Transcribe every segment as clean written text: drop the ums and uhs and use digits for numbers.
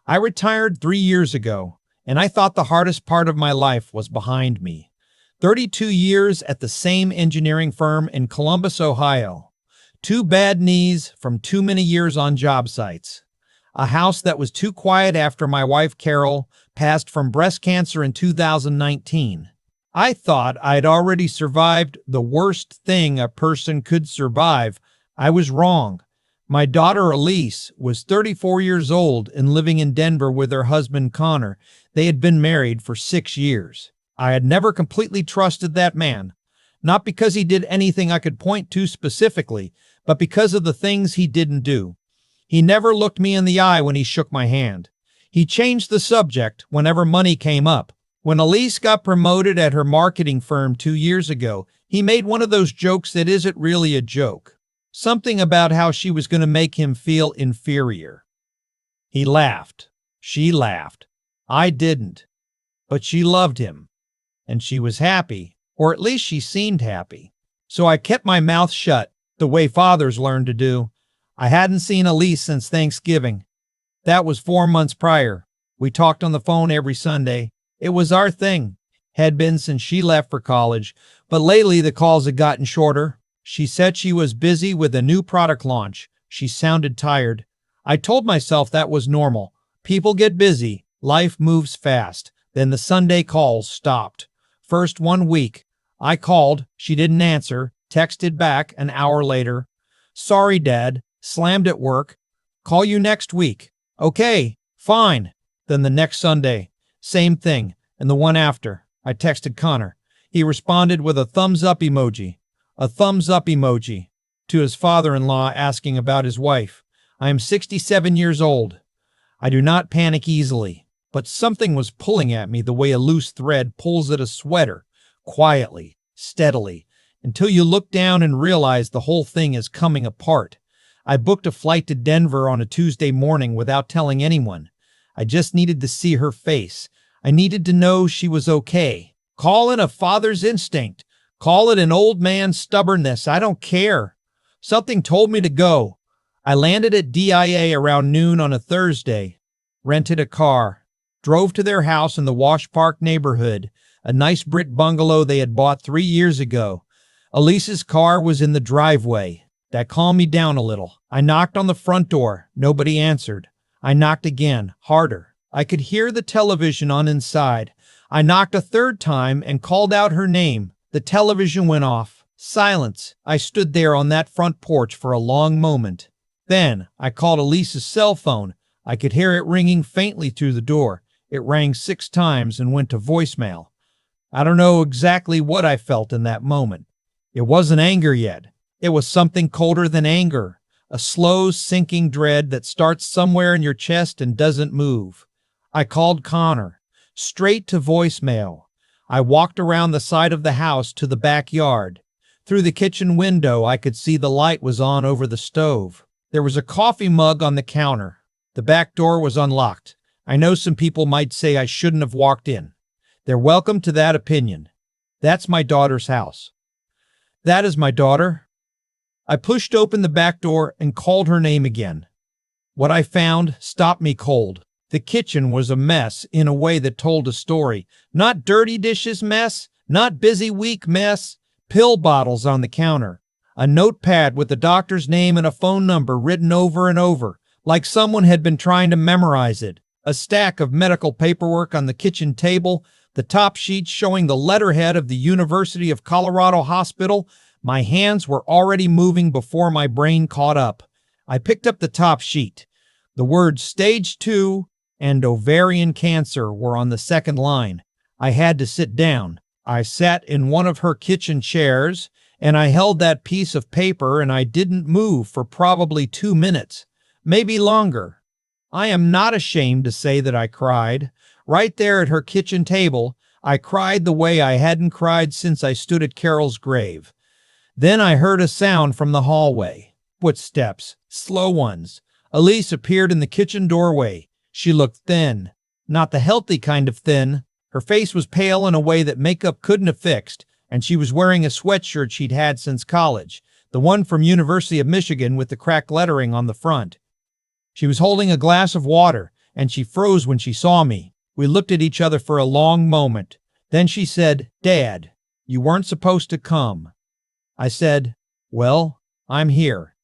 I retired 3 years ago, and I thought the hardest part of my life was behind me. 32 years at the same engineering firm in Columbus, Ohio. 2 bad knees from too many years on job sites. A house that was too quiet after my wife Carol passed from breast cancer in 2019. I thought I'd already survived the worst thing a person could survive. I was wrong. My daughter Elise was 34 years old and living in Denver with her husband Connor. They had been married for 6 years. I had never completely trusted that man, not because he did anything I could point to specifically, but because of the things he didn't do. He never looked me in the eye when he shook my hand. He changed the subject whenever money came up. When Elise got promoted at her marketing firm 2 years ago, he made one of those jokes that isn't really a joke. Something about how she was going to make him feel inferior. He laughed. She laughed. I didn't. But she loved him. And she was happy, or at least she seemed happy. So I kept my mouth shut, the way fathers learn to do. I hadn't seen Elise since Thanksgiving. That was 4 months prior. We talked on the phone every Sunday. It was our thing. Had been since she left for college, but lately the calls had gotten shorter. She said she was busy with a new product launch. She sounded tired. I told myself that was normal. People get busy. Life moves fast. Then the Sunday calls stopped. First 1 week. I called. She didn't answer. Texted back an hour later. Sorry, Dad. Slammed at work. Call you next week. Okay, fine. Then the next Sunday. Same thing. And the one after. I texted Connor. He responded with a thumbs up emoji. A thumbs up emoji. To his father-in-law asking about his wife. I am 67 years old. I do not panic easily. But something was pulling at me the way a loose thread pulls at a sweater. Quietly. Steadily. Until you look down and realize the whole thing is coming apart. I booked a flight to Denver on a Tuesday morning without telling anyone. I just needed to see her face. I needed to know she was okay. Call it a father's instinct. Call it an old man's stubbornness. I don't care. Something told me to go. I landed at DIA around noon on a Thursday. Rented a car. Drove to their house in the Wash Park neighborhood, a nice brick bungalow they had bought 3 years ago. Elise's car was in the driveway. That calmed me down a little. I knocked on the front door. Nobody answered. I knocked again, harder. I could hear the television on inside. I knocked a third time and called out her name. The television went off. Silence. I stood there on that front porch for a long moment. Then I called Elise's cell phone. I could hear it ringing faintly through the door. It rang 6 times and went to voicemail. I don't know exactly what I felt in that moment. It wasn't anger yet. It was something colder than anger, a slow, sinking dread that starts somewhere in your chest and doesn't move. I called Connor, straight to voicemail. I walked around the side of the house to the backyard. Through the kitchen window, I could see the light was on over the stove. There was a coffee mug on the counter. The back door was unlocked. I know some people might say I shouldn't have walked in. They're welcome to that opinion. That's my daughter's house. That is my daughter. I pushed open the back door and called her name again. What I found stopped me cold. The kitchen was a mess in a way that told a story. Not dirty dishes mess, not busy week mess. Pill bottles on the counter. A notepad with the doctor's name and a phone number written over and over, like someone had been trying to memorize it. A stack of medical paperwork on the kitchen table, the top sheet showing the letterhead of the University of Colorado Hospital. My hands were already moving before my brain caught up. I picked up the top sheet. The words stage 2 and ovarian cancer were on the second line. I had to sit down. I sat in one of her kitchen chairs, and I held that piece of paper, and I didn't move for probably 2 minutes, maybe longer. I am not ashamed to say that I cried. Right there at her kitchen table, I cried the way I hadn't cried since I stood at Carol's grave. Then I heard a sound from the hallway. Footsteps, slow ones. Elise appeared in the kitchen doorway. She looked thin, not the healthy kind of thin. Her face was pale in a way that makeup couldn't have fixed, and she was wearing a sweatshirt she'd had since college, the one from University of Michigan with the cracked lettering on the front. She was holding a glass of water, and she froze when she saw me. We looked at each other for a long moment. Then she said, "Dad, you weren't supposed to come." I said, "Well, I'm here."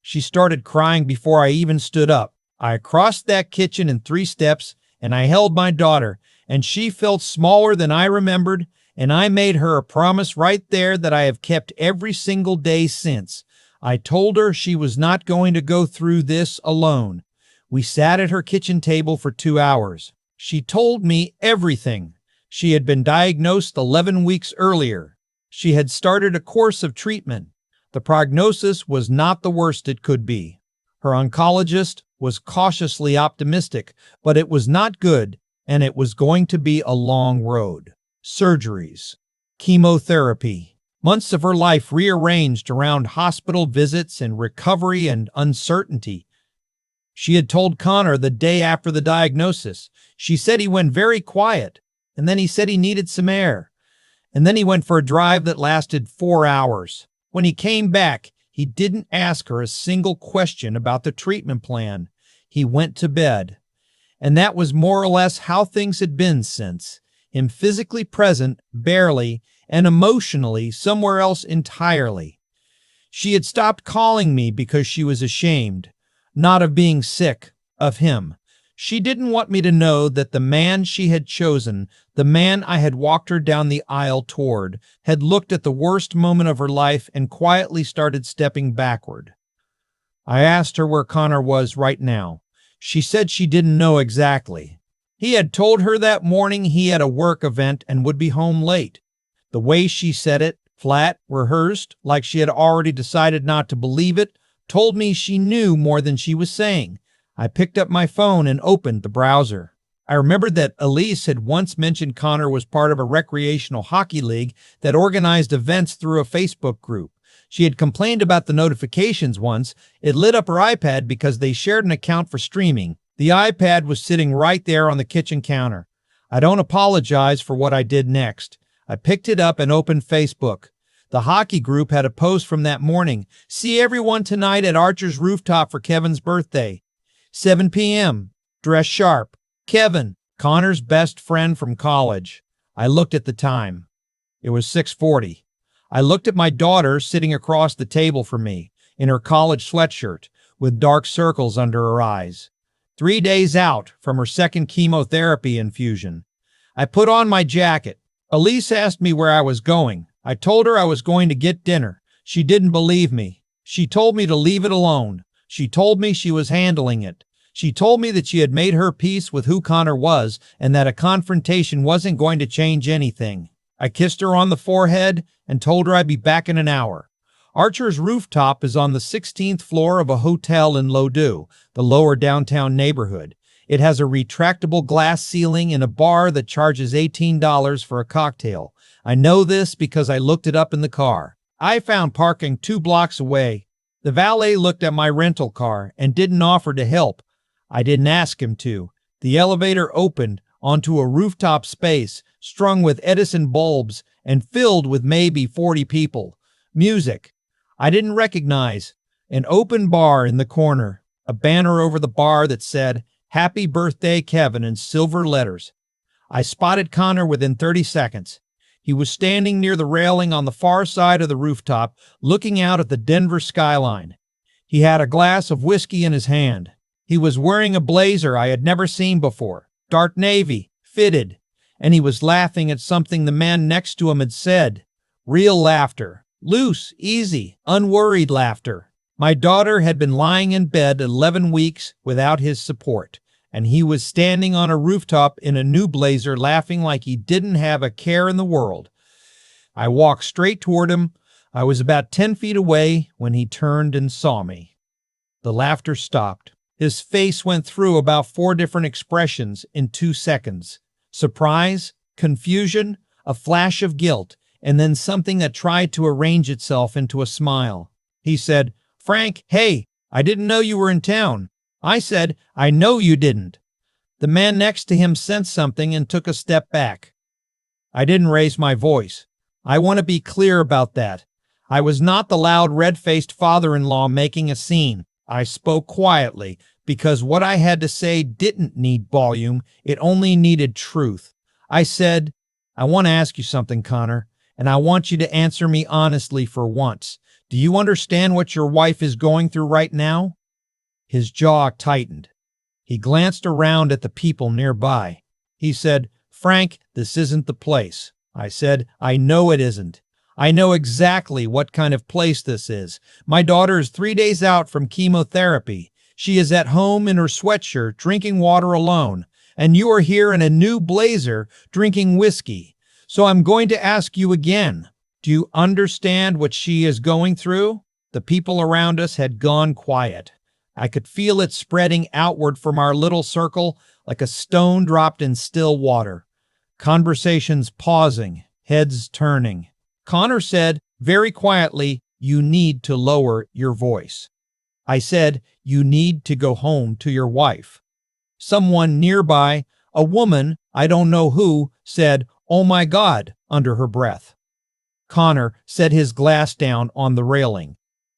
She started crying before I even stood up. I crossed that kitchen in 3 steps, and I held my daughter, and she felt smaller than I remembered, and I made her a promise right there that I have kept every single day since. I told her she was not going to go through this alone. We sat at her kitchen table for 2 hours. She told me everything. She had been diagnosed 11 weeks earlier. She had started a course of treatment. The prognosis was not the worst it could be. Her oncologist was cautiously optimistic, but it was not good, and it was going to be a long road. Surgeries, chemotherapy, months of her life rearranged around hospital visits and recovery and uncertainty. She had told Connor the day after the diagnosis. She said he went very quiet, and then he said he needed some air. And then he went for a drive that lasted 4 hours. When he came back, he didn't ask her a single question about the treatment plan. He went to bed. And that was more or less how things had been since. Him physically present, barely, and emotionally somewhere else entirely. She had stopped calling me because she was ashamed, not of being sick, of him. She didn't want me to know that the man she had chosen, the man I had walked her down the aisle toward, had looked at the worst moment of her life and quietly started stepping backward. I asked her where Connor was right now. She said she didn't know exactly. He had told her that morning he had a work event and would be home late. The way she said it, flat, rehearsed, like she had already decided not to believe it, told me she knew more than she was saying. I picked up my phone and opened the browser. I remembered that Elise had once mentioned Connor was part of a recreational hockey league that organized events through a Facebook group. She had complained about the notifications once. It lit up her iPad because they shared an account for streaming. The iPad was sitting right there on the kitchen counter. I don't apologize for what I did next. I picked it up and opened Facebook. The hockey group had a post from that morning. "See everyone tonight at Archer's Rooftop for Kevin's birthday. 7 p.m. Dress sharp. Kevin, Connor's best friend from college." I looked at the time. It was 6:40. I looked at my daughter sitting across the table from me, in her college sweatshirt, with dark circles under her eyes. 3 days out from her second chemotherapy infusion. I put on my jacket. Elise asked me where I was going. I told her I was going to get dinner. She didn't believe me. She told me to leave it alone. She told me she was handling it. She told me that she had made her peace with who Connor was and that a confrontation wasn't going to change anything. I kissed her on the forehead and told her I'd be back in an hour. Archer's Rooftop is on the 16th floor of a hotel in Loudoux, the lower downtown neighborhood. It has a retractable glass ceiling and a bar that charges $18 for a cocktail. I know this because I looked it up in the car. I found parking 2 blocks away. The valet looked at my rental car and didn't offer to help. I didn't ask him to. The elevator opened onto a rooftop space strung with Edison bulbs and filled with maybe 40 people. Music I didn't recognize. An open bar in the corner. A banner over the bar that said, "Happy Birthday, Kevin," in silver letters. I spotted Connor within 30 seconds. He was standing near the railing on the far side of the rooftop, looking out at the Denver skyline. He had a glass of whiskey in his hand. He was wearing a blazer I had never seen before, dark navy, fitted, and he was laughing at something the man next to him had said. Real laughter, loose, easy, unworried laughter. My daughter had been lying in bed 11 weeks without his support, and he was standing on a rooftop in a new blazer laughing like he didn't have a care in the world. I walked straight toward him. I was about 10 feet away when he turned and saw me. The laughter stopped. His face went through about 4 different expressions in 2 seconds. Surprise, confusion, a flash of guilt, and then something that tried to arrange itself into a smile. He said, "Frank, hey, I didn't know you were in town." I said, "I know you didn't." The man next to him sensed something and took a step back. I didn't raise my voice. I want to be clear about that. I was not the loud, red-faced father-in-law making a scene. I spoke quietly, because what I had to say didn't need volume, it only needed truth. I said, I want to ask you something, Connor, and I want you to answer me honestly for once. Do you understand what your wife is going through right now? His jaw tightened. He glanced around at the people nearby. He said, Frank, this isn't the place. I said, I know it isn't. I know exactly what kind of place this is. My daughter is 3 days out from chemotherapy. She is at home in her sweatshirt, drinking water alone. And you are here in a new blazer, drinking whiskey. So I'm going to ask you again. Do you understand what she is going through? The people around us had gone quiet. I could feel it spreading outward from our little circle like a stone dropped in still water. Conversations pausing, heads turning. Connor said, very quietly, you need to lower your voice. I said, you need to go home to your wife. Someone nearby, a woman, I don't know who, said, oh my God, under her breath. Connor set his glass down on the railing.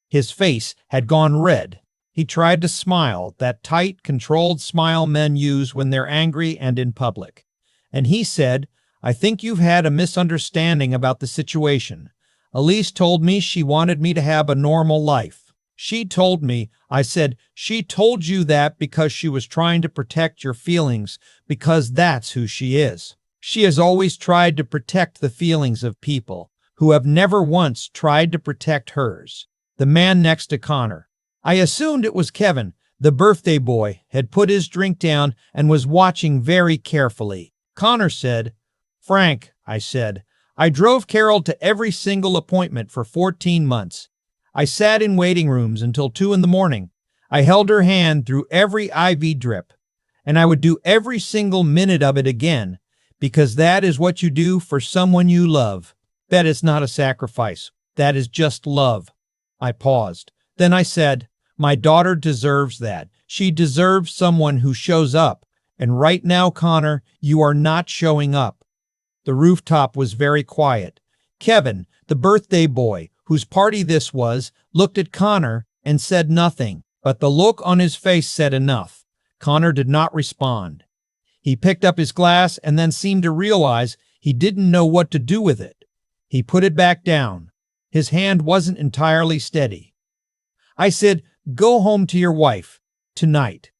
His face had gone red. He tried to smile, that tight, controlled smile men use when they're angry and in public. And he said, I think you've had a misunderstanding about the situation. Elise told me she wanted me to have a normal life. She told me, I said, she told you that because she was trying to protect your feelings, because that's who she is. She has always tried to protect the feelings of people who have never once tried to protect hers. The man next to Connor, I assumed it was Kevin, the birthday boy, had put his drink down and was watching very carefully. Connor said, Frank, I said, I drove Carol to every single appointment for 14 months. I sat in waiting rooms until 2 in the morning. I held her hand through every IV drip, and I would do every single minute of it again, because that is what you do for someone you love. That is not a sacrifice. That is just love. I paused. Then I said, my daughter deserves that. She deserves someone who shows up. And right now, Connor, you are not showing up. The rooftop was very quiet. Kevin, the birthday boy, whose party this was, looked at Connor and said nothing, but the look on his face said enough. Connor did not respond. He picked up his glass and then seemed to realize he didn't know what to do with it. He put it back down. His hand wasn't entirely steady. I said, go home to your wife, tonight.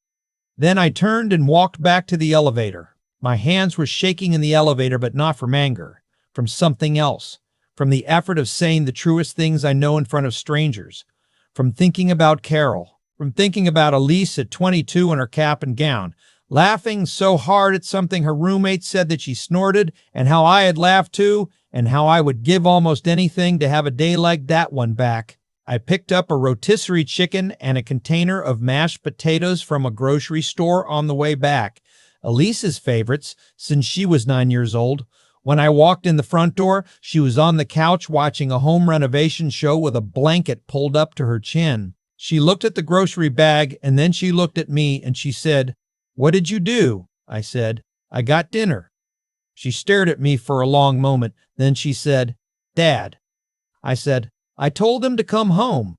Then I turned and walked back to the elevator. My hands were shaking in the elevator, but not from anger, from something else, from the effort of saying the truest things I know in front of strangers, from thinking about Carol, from thinking about Elise at 22 in her cap and gown, laughing so hard at something her roommate said that she snorted, and how I had laughed too, and how I would give almost anything to have a day like that one back. I picked up a rotisserie chicken and a container of mashed potatoes from a grocery store on the way back, Elise's favorites since she was 9 years old. When I walked in the front door, she was on the couch watching a home renovation show with a blanket pulled up to her chin. She looked at the grocery bag and then she looked at me and she said, what did you do? I said, I got dinner. She stared at me for a long moment. Then she said, Dad. I said, I told him to come home.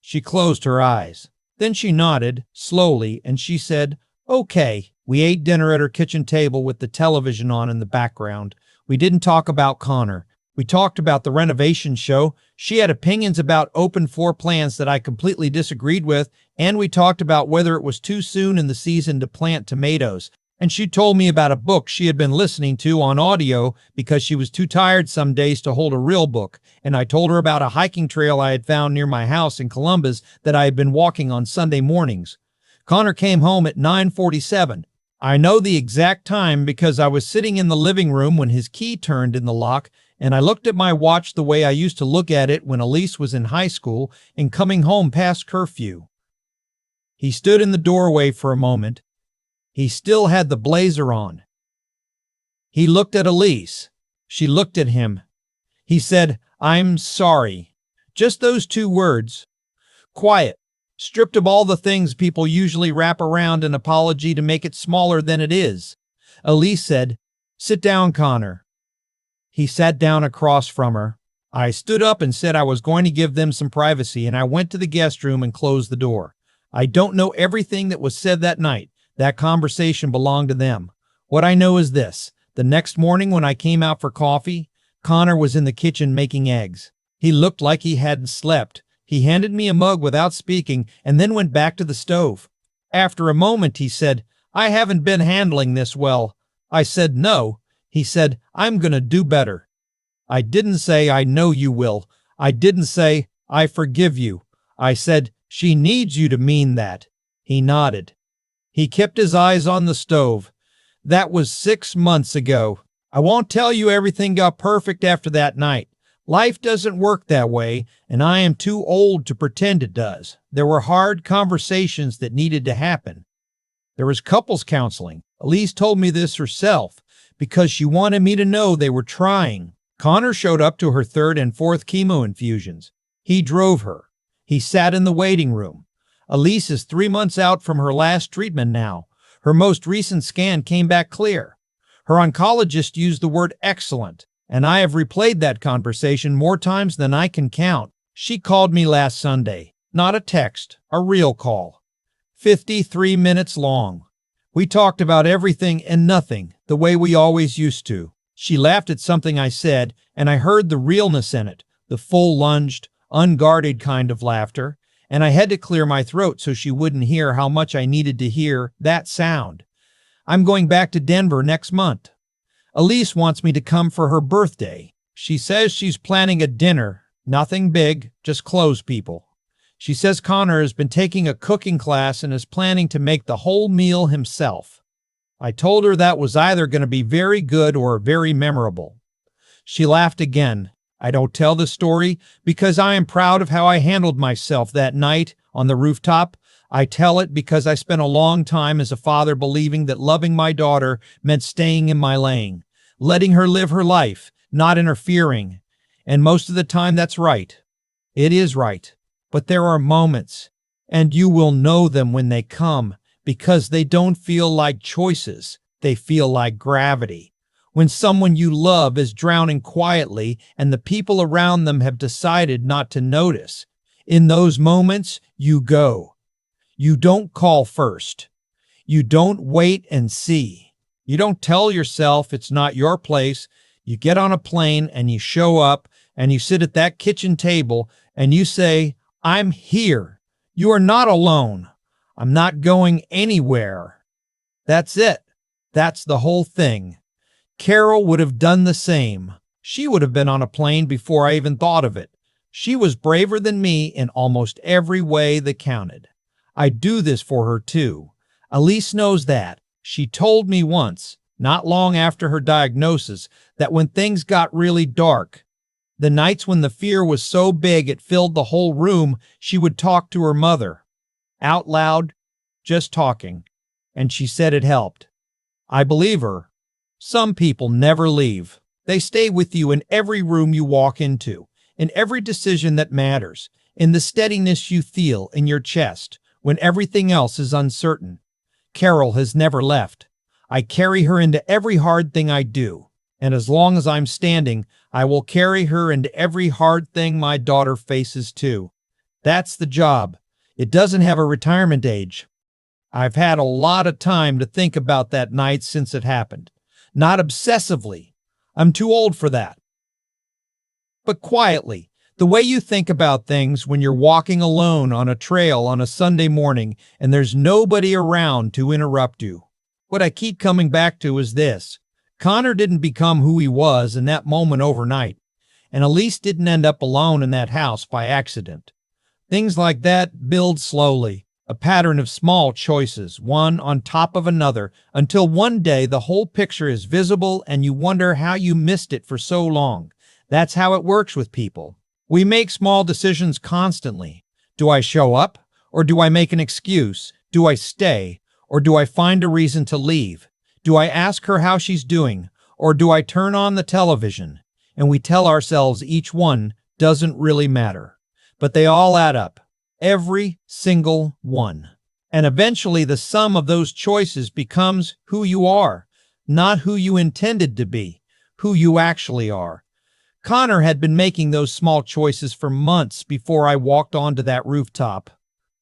She closed her eyes. Then she nodded, slowly, and she said, okay. We ate dinner at her kitchen table with the television on in the background. We didn't talk about Connor. We talked about the renovation show. She had opinions about open floor plans that I completely disagreed with, and we talked about whether it was too soon in the season to plant tomatoes. And she told me about a book she had been listening to on audio because she was too tired some days to hold a real book. And I told her about a hiking trail I had found near my house in Columbus that I had been walking on Sunday mornings. Connor came home at 9:47. I know the exact time because I was sitting in the living room when his key turned in the lock, and I looked at my watch the way I used to look at it when Elise was in high school and coming home past curfew. He stood in the doorway for a moment. He still had the blazer on. He looked at Elise. She looked at him. He said, I'm sorry. Just those 2 words. Quiet. Stripped of all the things people usually wrap around an apology to make it smaller than it is. Elise said, sit down, Connor. He sat down across from her. I stood up and said I was going to give them some privacy, and I went to the guest room and closed the door. I don't know everything that was said that night. That conversation belonged to them. What I know is this. The next morning when I came out for coffee, Connor was in the kitchen making eggs. He looked like he hadn't slept. He handed me a mug without speaking and then went back to the stove. After a moment, he said, "I haven't been handling this well." I said, "No." He said, "I'm gonna do better." I didn't say, "I know you will." I didn't say, "I forgive you." I said, "She needs you to mean that." He nodded. He kept his eyes on the stove. That was 6 months ago. I won't tell you everything got perfect after that night. Life doesn't work that way, and I am too old to pretend it does. There were hard conversations that needed to happen. There was couples counseling. Elise told me this herself because she wanted me to know they were trying. Connor showed up to her 3rd and 4th chemo infusions. He drove her. He sat in the waiting room. Elise is 3 months out from her last treatment now. Her most recent scan came back clear. Her oncologist used the word excellent, and I have replayed that conversation more times than I can count. She called me last Sunday. Not a text, a real call. 53 minutes long. We talked about everything and nothing, the way we always used to. She laughed at something I said, and I heard the realness in it, the full lunged, unguarded kind of laughter, and I had to clear my throat so she wouldn't hear how much I needed to hear that sound. I'm going back to Denver next month. Elise wants me to come for her birthday. She says she's planning a dinner, nothing big, just clothes people. She says Connor has been taking a cooking class and is planning to make the whole meal himself. I told her that was either going to be very good or very memorable. She laughed again. I don't tell the story because I am proud of how I handled myself that night on the rooftop. I tell it because I spent a long time as a father believing that loving my daughter meant staying in my lane, letting her live her life, not interfering. And most of the time that's right. It is right. But there are moments, and you will know them when they come, because they don't feel like choices. They feel like gravity. When someone you love is drowning quietly and the people around them have decided not to notice, in those moments, you go. You don't call first. You don't wait and see. You don't tell yourself it's not your place. You get on a plane and you show up and you sit at that kitchen table and you say, "I'm here. You are not alone. I'm not going anywhere." That's it. That's the whole thing. Carol would have done the same. She would have been on a plane before I even thought of it. She was braver than me in almost every way that counted. I do this for her too. Elise knows that. She told me once, not long after her diagnosis, that when things got really dark, the nights when the fear was so big it filled the whole room, she would talk to her mother. Out loud, just talking. And she said it helped. I believe her. Some people never leave. They stay with you in every room you walk into, in every decision that matters, in the steadiness you feel in your chest when everything else is uncertain. Carol has never left. I carry her into every hard thing I do, and as long as I'm standing, I will carry her into every hard thing my daughter faces too. That's the job. It doesn't have a retirement age. I've had a lot of time to think about that night since it happened. Not obsessively. I'm too old for that. But quietly, the way you think about things when you're walking alone on a trail on a Sunday morning and there's nobody around to interrupt you. What I keep coming back to is this. Connor didn't become who he was in that moment overnight, and Elise didn't end up alone in that house by accident. Things like that build slowly, a pattern of small choices, one on top of another, until one day the whole picture is visible and you wonder how you missed it for so long. That's how it works with people. We make small decisions constantly. Do I show up? Or do I make an excuse? Do I stay? Or do I find a reason to leave? Do I ask her how she's doing? Or do I turn on the television? And we tell ourselves each one doesn't really matter. But they all add up. Every single one. And eventually the sum of those choices becomes who you are, not who you intended to be, who you actually are. Connor had been making those small choices for months before I walked onto that rooftop.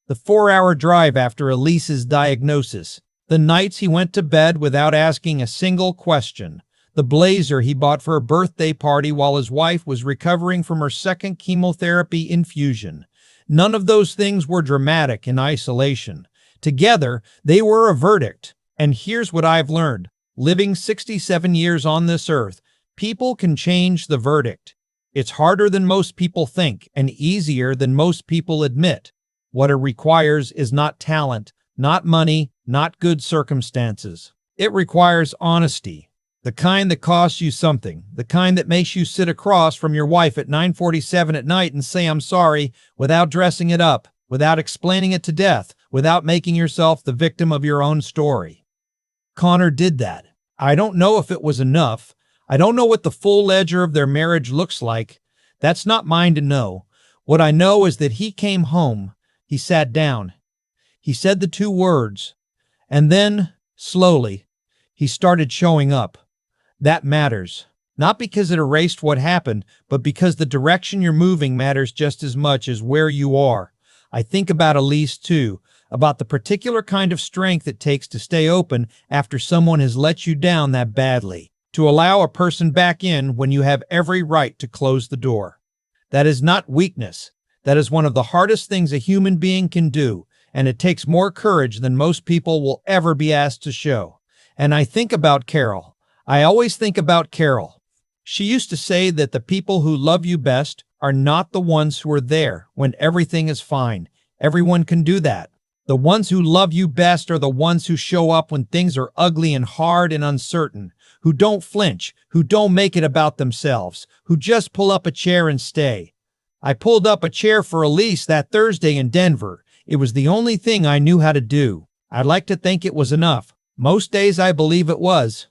The 4-hour drive after Elise's diagnosis. The nights he went to bed without asking a single question. The blazer he bought for her birthday party while his wife was recovering from her second chemotherapy infusion. None of those things were dramatic in isolation. Together, they were a verdict. And here's what I've learned. Living 67 years on this earth, people can change the verdict. It's harder than most people think and easier than most people admit. What it requires is not talent, not money, not good circumstances. It requires honesty. The kind that costs you something. The kind that makes you sit across from your wife at 9:47 at night and say I'm sorry without dressing it up, without explaining it to death, without making yourself the victim of your own story. Connor did that. I don't know if it was enough. I don't know what the full ledger of their marriage looks like. That's not mine to know. What I know is that he came home. He sat down. He said the two words. And then, slowly, he started showing up. That matters. Not because it erased what happened, but because the direction you're moving matters just as much as where you are. I think about Elise too, about the particular kind of strength it takes to stay open after someone has let you down that badly, to allow a person back in when you have every right to close the door. That is not weakness. That is one of the hardest things a human being can do, and it takes more courage than most people will ever be asked to show. And I think about Carol. I always think about Carol. She used to say that the people who love you best are not the ones who are there when everything is fine. Everyone can do that. The ones who love you best are the ones who show up when things are ugly and hard and uncertain, who don't flinch, who don't make it about themselves, who just pull up a chair and stay. I pulled up a chair for Elise that Thursday in Denver. It was the only thing I knew how to do. I'd like to think it was enough. Most days I believe it was.